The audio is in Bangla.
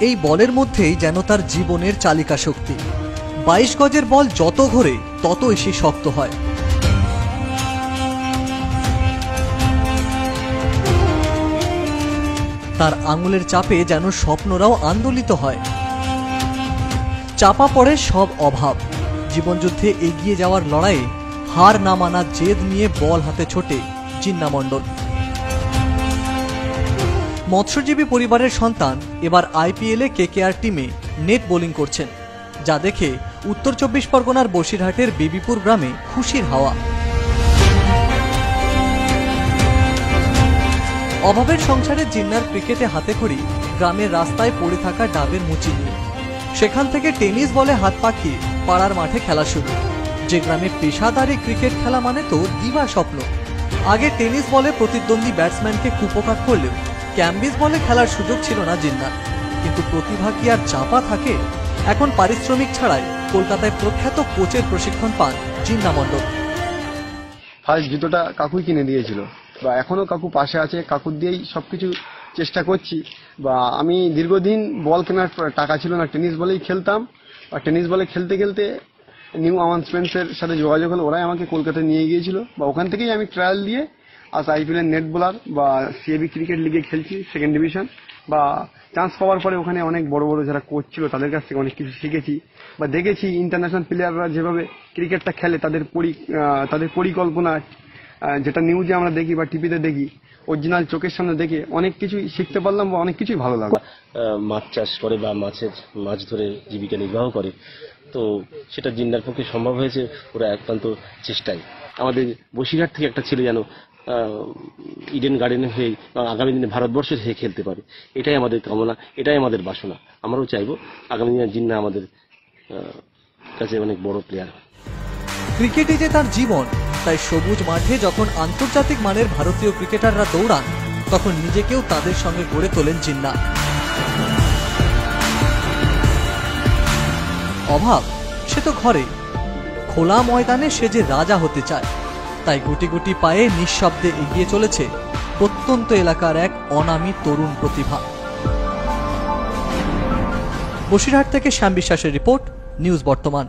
এই বলের মধ্যেই যেন তার জীবনের চালিকা শক্তি। 22 গজের বল যত ঘোরে তত এসে শক্ত হয়। তার আঙুলের চাপে যেন স্বপ্নরাও আন্দোলিত হয়। চাপা পড়ে সব অভাব। জীবনযুদ্ধে এগিয়ে যাওয়ার লড়াইয়ে হার না মানা জেদ নিয়ে বল হাতে ছোটে জিন্না মণ্ডল। মৎস্যজীবী পরিবারের সন্তান এবার আইপিএলে কেকেআর টিমে নেট বোলিং করছেন, যা দেখে উত্তর 24 পরগনার বসিরহাটের বিবিপুর গ্রামে খুশির হাওয়া। অভাবের সংসারে জিন্নার ক্রিকেটে হাতেখড়ি গ্রামের রাস্তায় পড়ে থাকা ডাবের মুচি নিয়ে। সেখান থেকে টেনিস বলে হাত পাকিয়ে পাড়ার মাঠে খেলা শুরু। যে গ্রামে পেশাদারি ক্রিকেট খেলা মানে তো দিবা স্বপ্ন। আগে টেনিস বলে প্রতিদ্বন্দ্বী ব্যাটসম্যানকে কুপোকাত করলেও ক্যাম্বিস বলে খেলার সুযোগ ছিল না জিন্নার। কিন্তু প্রতিভা কি আর চাপা থাকে? এখন পারিশ্রমিক ছাড়াই কলকাতায় প্রখ্যাত কোচের প্রশিক্ষণ পান জিন্না মণ্ডল। ফার্স্ট জুতোটা কাকুই কিনে দিয়েছিল, বা এখনো কাকু পাশে আছে, কাকুর দিয়েই সবকিছু চেষ্টা করছি। বা আমি দীর্ঘদিন বল কেনার টাকা ছিল না, টেনিস বলেই খেলতাম। আর টেনিস বলে খেলতে খেলতে নিউ অ্যামাউন্টসমেন্টসের সাথে যোগাযোগ হলো, ওরাই আমাকে কলকাতায় নিয়ে গিয়েছিল। বা ওখান থেকেই আমি ট্রায়াল দিয়ে আজ আইপিএল নেট বোলার বা সিএবি ক্রিকেট লিগে খেলছি, সেকেন্ড ডিভিশন। বা চান্স পাওয়ার পরে ওখানে অনেক বড় বড় যারা কোচ ছিল তাদের কাছ থেকে অনেক কিছু শিখেছি বা দেখেছি ইন্টারন্যাশনাল প্লেয়াররা যেভাবে ক্রিকেটটা খেলে, তাদের পরিকল্পনা যেটা নিউজে আমরা দেখি বা টিভিতে দেখি, অরিজিনাল চোখের সামনে দেখে অনেক কিছুই শিখতে পারলাম বা অনেক কিছুই ভালো লাগলো। মাছ চাষ করে বা মাছ ধরে জীবিকা নির্বাহ করে, তো সেটা জিন্নার পক্ষে সম্ভব হয়েছে ওরা একান্ত চেষ্টায়। আমাদের বসিরহাট থেকে একটা ছেলে যেন ইডেন গার্ডেনে হয়ে আগামী দিনে ভারতবর্ষের হয়ে খেলতে পারে, এটাই আমাদের কামনা, এটাই আমাদের বাসনা। আমরাও চাইবো আগামী দিনে জিন্না আমাদের কাছে অনেক বড় প্লেয়ার। ক্রিকেটে যে তার জীবন, তাই সবুজ মাঠে যখন আন্তর্জাতিক মানের ভারতীয় ক্রিকেটাররা দৌড়ান, তখন নিজেকেও তাদের সঙ্গে গড়ে তোলেন জিন্না। অভাব সে তো ঘরে, খোলা ময়দানে সে যে রাজা হতে চায়। তাই গুটি গুটি পায়ে নিঃশব্দে এগিয়ে চলেছে প্রত্যন্ত এলাকার এক অনামী তরুণ প্রতিভা। বসিরহাট থেকে শ্যাম বিশ্বাসের রিপোর্ট, নিউজ বর্তমান।